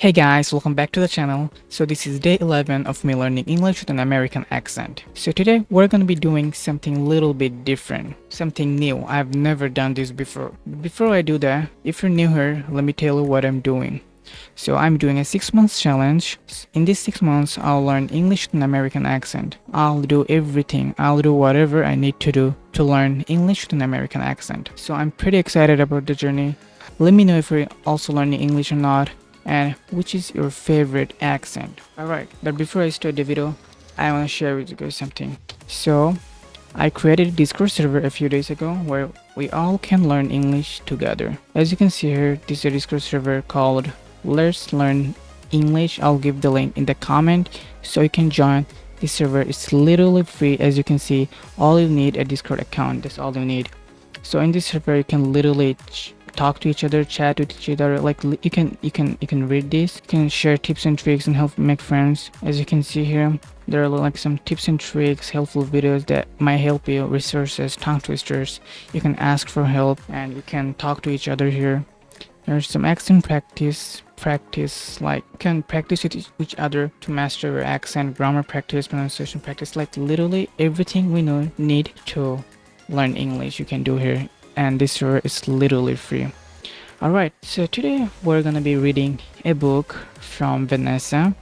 Hey guys, welcome back to the channel. So this is day 11 of me learning English with an American accent. So today we're gonna be doing something little bit different, something new. I've never done this before. Before I do that, if you're new here, let me tell you what I'm doing. So I'm doing a 6 months challenge. In these 6 months, I'll learn English with an American accent. I'll do everything. I'll do whatever I need to do to learn English with an American accent. So I'm pretty excited about the journey. Let me know if you're also learning English or not, and which is your favorite accent. Alright, but before I start the video, I want to share with you guys something. So I created a Discord server a few days ago where we all can learn English together. As you can see here, this is a Discord server called Let's Learn English. I'll give the link in the comment so you can join. This server is literally free. As you can see, all you need a Discord account. That's all you need. So in this server you can literally talk to each other, chat with each other. Like you can read this, you can share tips and tricks and help make friends. As you can see here, there are like some tips and tricks, helpful videos that might help you, resources, tongue twisters. You can ask for help and you can talk to each other here. There's some accent practice, like you can practice with each other to master your accent, grammar practice, pronunciation practice. Like literally everything we need to learn English you can do here, and this server is literally free. Alright, so today we're gonna be reading a book from Vanessa.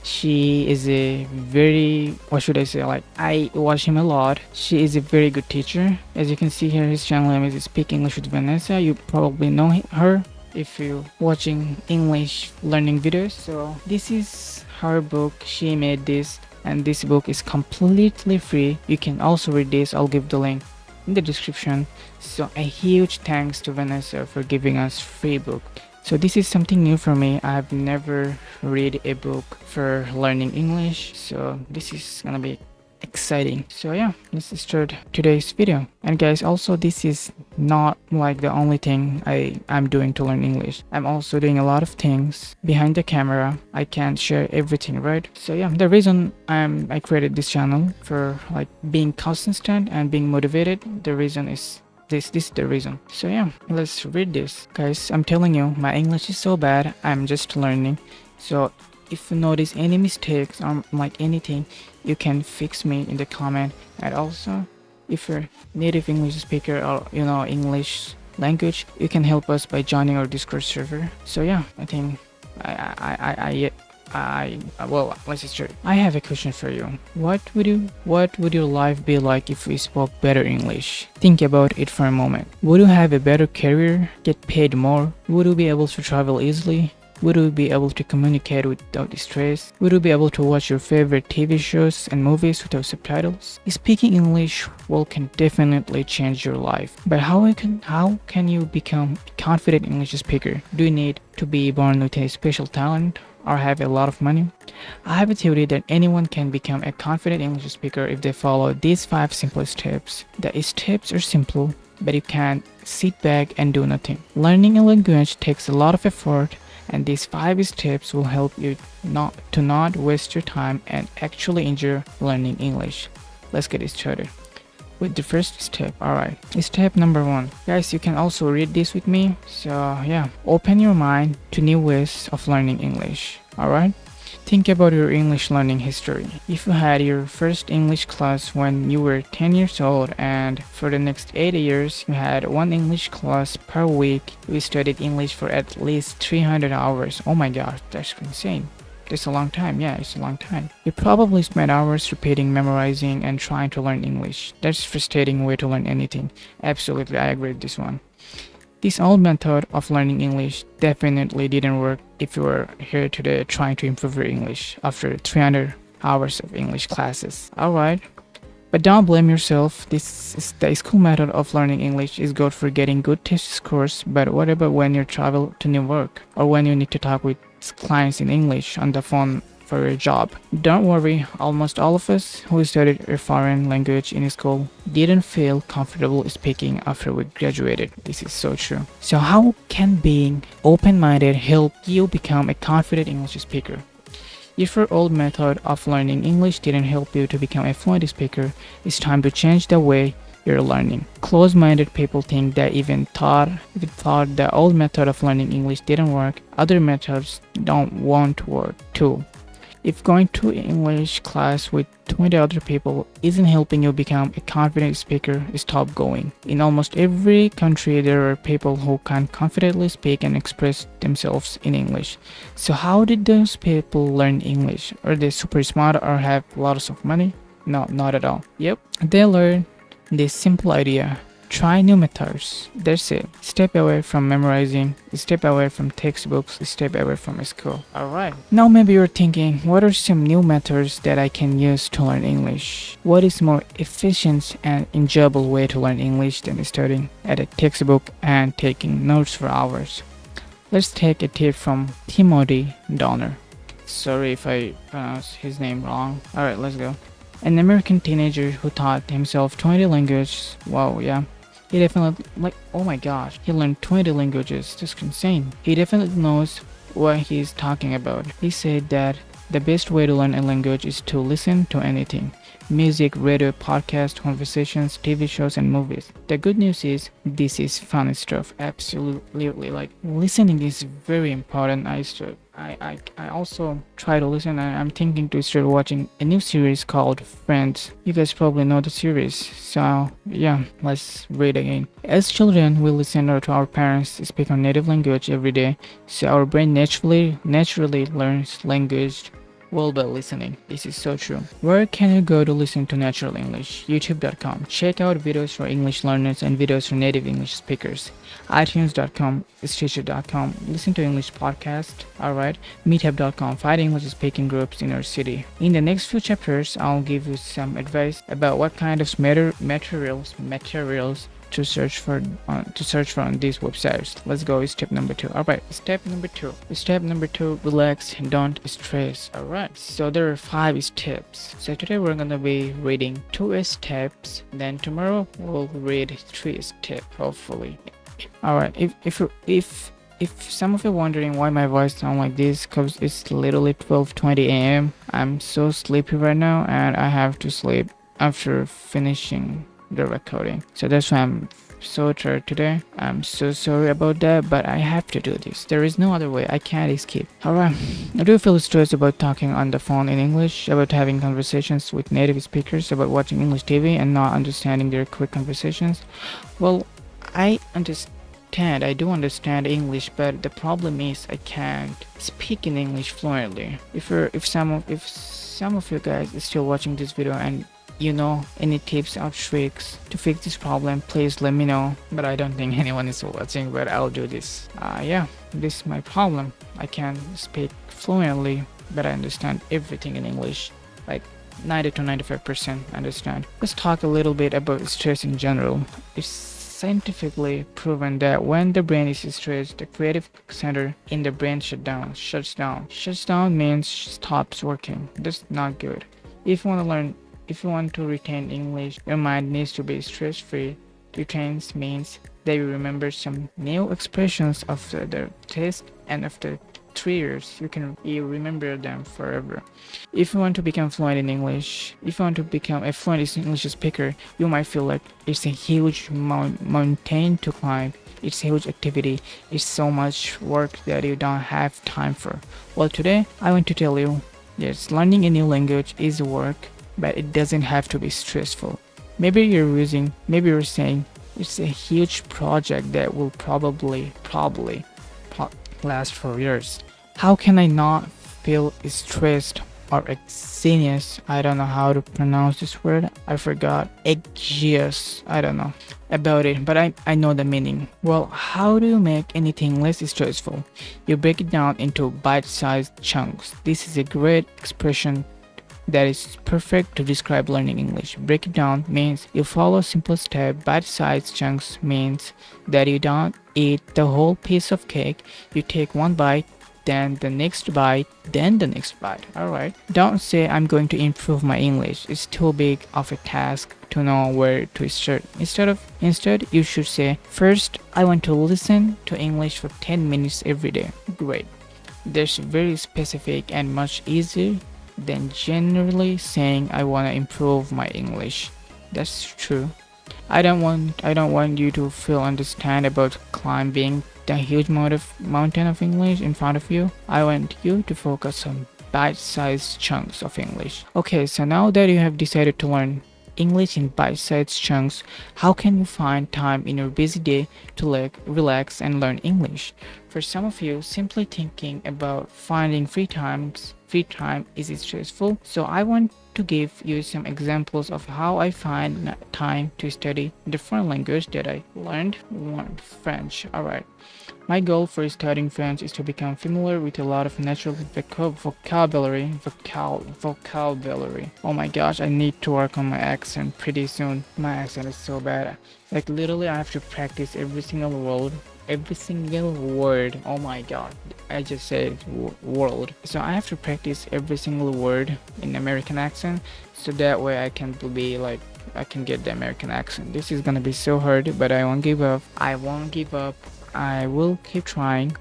She is a very, what should I say, like I watch him a lot. She is a very good teacher. As you can see here, his channel name is Speak English with Vanessa. You probably know her if you're watching English learning videos. So this is her book. She made this, and this book is completely free. You can also read this. I'll give the link in the description. So a huge thanks to Vanessa for giving us free book. So this is something new for me. I've never read a book for learning English, so this is gonna be exciting. So yeah, let's start today's video. And guys, also this is not like the only thing I'm doing to learn English. I'm also doing a lot of things behind the camera. I can't share everything, right? So yeah, the reason I created this channel for like being consistent and being motivated, the reason is this is the reason. So yeah, let's read this. Guys, I'm telling you, my English is so bad. I'm just learning. So if you notice any mistakes or like anything, you can fix me in the comment. And also, if you're native English speaker or you know English language, you can help us by joining our Discord server. So yeah, I think well, let's just start. I have a question for you. What would your life be like if we spoke better English? Think about it for a moment. Would you have a better career, get paid more? Would you be able to travel easily? Would you be able to communicate without stress? Would you be able to watch your favorite TV shows and movies without subtitles? Speaking English can definitely change your life. But how can you become a confident English speaker? Do you need to be born with a special talent or have a lot of money? I have a theory that anyone can become a confident English speaker if they follow these 5 simple steps. The steps are simple, but you can't sit back and do nothing. Learning a language takes a lot of effort, and these 5 steps will help you not waste your time and actually enjoy learning English. Let's get started with the first step. Alright, step number 1. Guys, you can also read this with me. So yeah, open your mind to new ways of learning English. Alright, think about your English learning history. If you had your first English class when you were 10 years old, and for the next 8 years you had 1 English class per week, you studied English for at least 300 hours. Oh my god, that's insane. It's a long time. Yeah, it's a long time. You probably spent hours repeating, memorizing, and trying to learn English. That's a frustrating way to learn anything. Absolutely, I agree with this one. This old method of learning English definitely didn't work if you were here today trying to improve your English after 300 hours of English classes. Alright, but don't blame yourself. This is the school method of learning English is good for getting good test scores, but what about when you travel to New York or when you need to talk with clients in English on the phone for your job? Don't worry, almost all of us who studied a foreign language in school didn't feel comfortable speaking after we graduated. This is so true. So how can being open-minded help you become a confident English speaker? If your old method of learning English didn't help you to become a fluent speaker, it's time to change the way you're learning. Close-minded people think that even thought the old method of learning English didn't work, other methods don't won't work too. If going to English class with 20 other people isn't helping you become a confident speaker, stop going. In almost every country, there are people who can confidently speak and express themselves in English. So, how did those people learn English? Are they super smart or have lots of money? No, not at all. Yep, they learn this simple idea. Try new methods. That's it. Step away from memorizing, step away from textbooks, step away from school. Alright. Now maybe you're thinking, what are some new methods that I can use to learn English? What is more efficient and enjoyable way to learn English than studying at a textbook and taking notes for hours? Let's take a tip from Timothy Donner. Sorry if I pronounce his name wrong. Alright, let's go. An American teenager who taught himself 20 languages. Wow, yeah. He definitely, oh my gosh, he learned 20 languages. That's insane. He definitely knows what he's talking about. He said that the best way to learn a language is to listen to anything: music, radio, podcast, conversations, TV shows, and movies. The good news is this is fun stuff. Absolutely, like listening is very important. I also try to listen. I'm thinking to start watching a new series called Friends. You guys probably know the series. So yeah, let's read again. As children, we listen to our parents speak our native language every day. So our brain naturally learns language well by listening. This is so true. Where can you go to listen to natural English? YouTube.com. Check out videos for English learners and videos for native English speakers. iTunes.com, Stitcher.com. Listen to English podcast. Alright. Meetup.com. Find English speaking groups in your city. In the next few chapters, I'll give you some advice about what kind of materials to search for on these websites. Let's go with step number 2. Alright, step number 2, relax, don't stress. Alright, so there are 5 steps. So today we're gonna be reading 2 steps, then tomorrow we'll read 3 steps, hopefully. Alright, if some of you wondering why my voice sound like this, cause it's literally 12:20 a.m. I'm so sleepy right now and I have to sleep after finishing the recording. So that's why I'm so tired today. I'm so sorry about that, but I have to do this. There is no other way. I can't escape. Alright, I do feel stressed about talking on the phone in English, about having conversations with native speakers, about watching English TV and not understanding their quick conversations. Well, I do understand English, but the problem is I can't speak in English fluently. If some of you guys is still watching this video and you know any tips or tricks to fix this problem, please let me know. But I don't think anyone is watching, but I'll do this. Yeah, this is my problem. I can speak fluently, but I understand everything in English, like 90 to 95% understand. Let's talk a little bit about stress in general. It's scientifically proven that when the brain is stressed, the creative center in the brain shuts down. Shuts down means stops working. That's not good. If you want to retain English, your mind needs to be stress-free. Retains means that you remember some new expressions of the test, and after 3 years, you remember them forever. If you want to become fluent in English, if you want to become a fluent English speaker, you might feel like it's a huge mountain to climb. It's a huge activity. It's so much work that you don't have time for. Well, today I want to tell you, yes, learning a new language is work, but it doesn't have to be stressful. Maybe you're saying it's a huge project that will probably last for years. How can I not feel stressed or anxious? I don't know how to pronounce this word. I forgot. Anxious. I don't know about it, but I know the meaning. Well, how do you make anything less stressful? You break it down into bite-sized chunks. This is a great expression that is perfect to describe learning English. Break it down means you follow a simple step. Bite-sized chunks means that you don't eat the whole piece of cake. You take one bite, then the next bite, then the next bite. Alright. Don't say I'm going to improve my English. It's too big of a task to know where to start. Instead, you should say, first, I want to listen to English for 10 minutes every day. Great. That's very specific and much easier than generally saying I want to improve my English. That's true. I don't want you to feel understand about climbing the huge mountain of English in front of you. I want you to focus on bite-sized chunks of English. Okay, so now that you have decided to learn English in bite-sized chunks, how can you find time in your busy day to relax and learn English? For some of you, simply thinking about finding free time is stressful. So I want to give you some examples of how I find time to study different language that I learned. One, French. Alright. My goal for studying French is to become familiar with a lot of natural vocabulary. Vocabulary. Oh my gosh, I need to work on my accent pretty soon. My accent is so bad. Like literally, I have to practice every single word. Every single word. Oh my god. I just said world. So I have to practice every single word in American accent so that way I can get the American accent. This is gonna be so hard, but I won't give up. I won't give up. I will keep trying.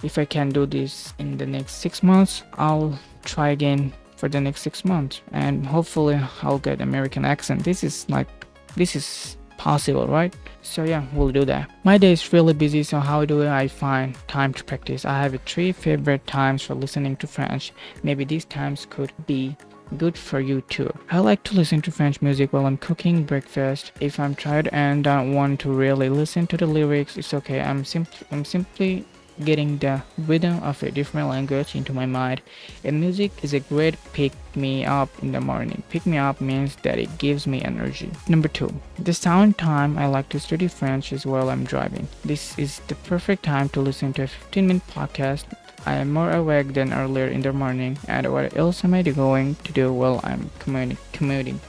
If I can do this in the next 6 months, I'll try again for the next 6 months, and hopefully I'll get American accent. This is possible, right? So yeah, we'll do that. My day is really busy, so how do I find time to practice? I have three favorite times for listening to French. Maybe these times could be good for you too. I like to listen to French music while I'm cooking breakfast. If I'm tired and don't want to really listen to the lyrics, it's okay. I'm simply getting the rhythm of a different language into my mind. And music is a great pick me up in the morning. Pick me up means that it gives me energy. Number two, the sound time I like to study French is while I'm driving. This is the perfect time to listen to a 15-minute podcast. I am more awake than earlier in the morning, and what else am I going to do while I'm commuting?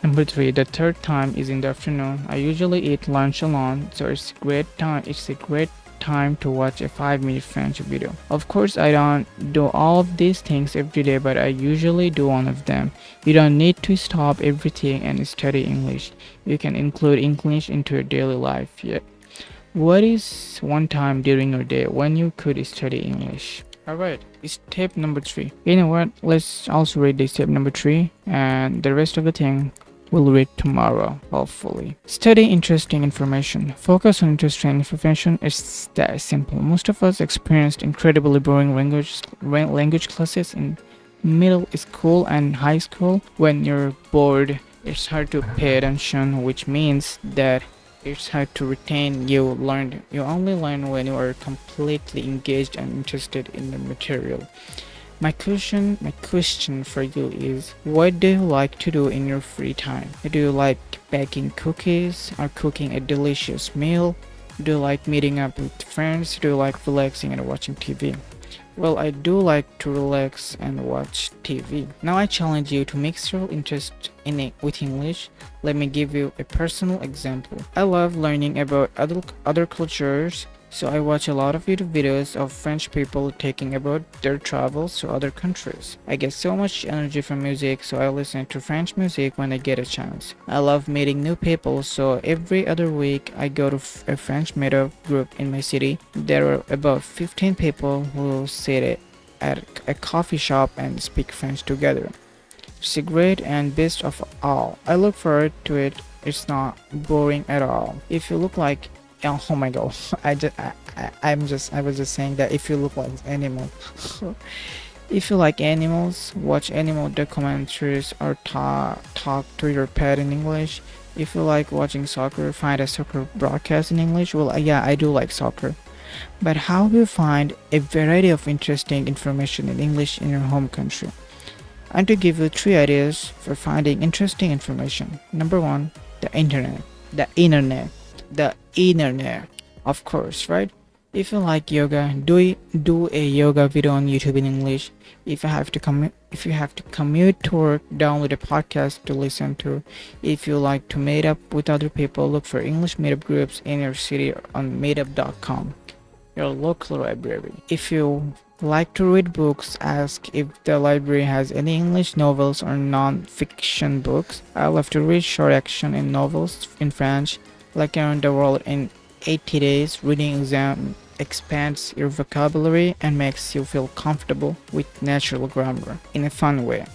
Number three, the third time is in the afternoon. I usually eat lunch alone, so it's a great time. It's a great time to watch a 5-minute French video. Of course, I don't do all of these things every day, but I usually do one of them. You don't need to stop everything and study English. You can include English into your daily life. Yeah. What is one time during your day when you could study English? Alright, step number three. You know what? Let's also read the step number three, and the rest of the thing we'll read tomorrow, hopefully. Study interesting information. Focus on interesting information. It's that simple. Most of us experienced incredibly boring language classes in middle school and high school. When you're bored, it's hard to pay attention, which means that it's hard to retain. You only learn when you are completely engaged and interested in the material. My question for you is, what do you like to do in your free time? Do you like baking cookies or cooking a delicious meal? Do you like meeting up with friends? Do you like relaxing and watching TV? Well, I do like to relax and watch TV. Now I challenge you to mix your interest in it with English. Let me give you a personal example. I love learning about other cultures, so I watch a lot of YouTube videos of French people talking about their travels to other countries. I get so much energy from music, so I listen to French music when I get a chance. I love meeting new people, so every other week I go to a French meetup group in my city. There are about 15 people who sit at a coffee shop and speak French together. It's great, and best of all, I look forward to it. It's not boring at all. If you look like oh my god, I was just saying that if you look like animal. If you like animals, watch animal documentaries or talk to your pet in English. If you like watching soccer, find a soccer broadcast in English. Well, yeah, I do like soccer. But how do you find a variety of interesting information in English in your home country? I'm to give you 3 ideas for finding interesting information. Number 1, the internet. The internet. The internet. Of course, right? If you like yoga, do a yoga video on YouTube in English. If you have to commute to work, download a podcast to listen to. If you like to meet up with other people, look for English meetup groups in your city on meetup.com, your local library. If you like to read books, ask if the library has any English novels or non-fiction books. I love to read short action and novels in French, like Around the World in 80 Days. Reading exam expands your vocabulary and makes you feel comfortable with natural grammar in a fun way.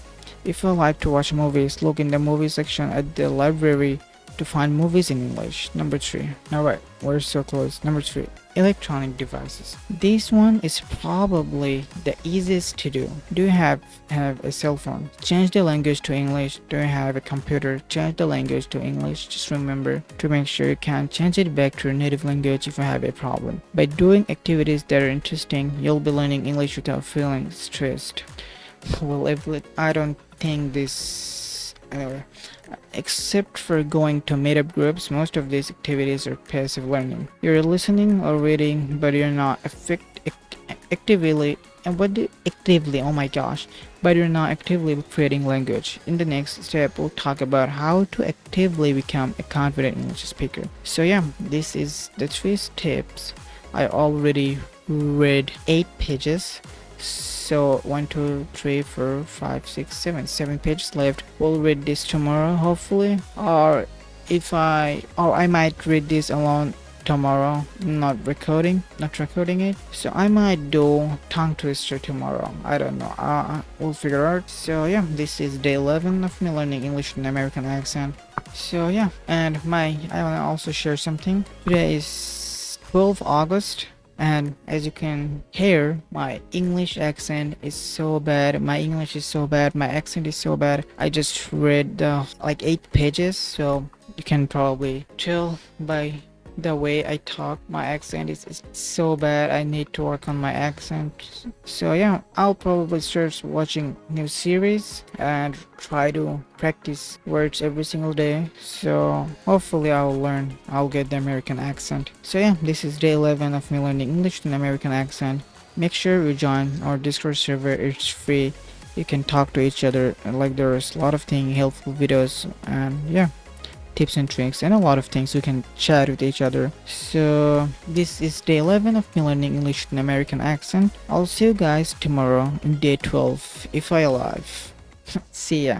If you like to watch movies, look in the movie section at the library to find movies in English. Number 3. Alright, we're so close. Number 3. Electronic devices. This one is probably the easiest to do. Do you have a cell phone? Change the language to English. Do you have a computer? Change the language to English. Just remember to make sure you can change it back to your native language if you have a problem. By doing activities that are interesting, you'll be learning English without feeling stressed. Well, I don't think this anyway. Except for going to meetup groups, most of these activities are passive learning. You're listening or reading, but you're not actively oh my gosh, but you're not actively creating language. In the next step, we'll talk about how to actively become a confident English speaker. So yeah, this is the 3 steps. I already read 8 pages. So 1, 2, 3, 4, 5, 6, 7 pages left. We'll read this tomorrow, hopefully. Or I might read this alone tomorrow, not recording it. So I might do tongue twister tomorrow. I don't know. We'll figure out. So yeah, this is day 11 of me learning English with an American accent. So yeah, and I wanna also share something. Today is 12 August. And as you can hear, my English accent is so bad. My English is so bad. My accent is so bad. I just read like 8 pages, so you can probably tell by the way I talk. My accent is so bad. I need to work on my accent. So yeah, I'll probably start watching new series and try to practice words every single day. So hopefully I'll get the American accent. So yeah, this is day 11 of me learning English with an American accent. Make sure you join our Discord server. It's free. You can talk to each other, and like there's a lot of things, helpful videos, and yeah, tips and tricks, and a lot of things. You can chat with each other. So this is day 11 of me learning English with an American accent. I'll see you guys tomorrow in day 12 if I alive. See ya.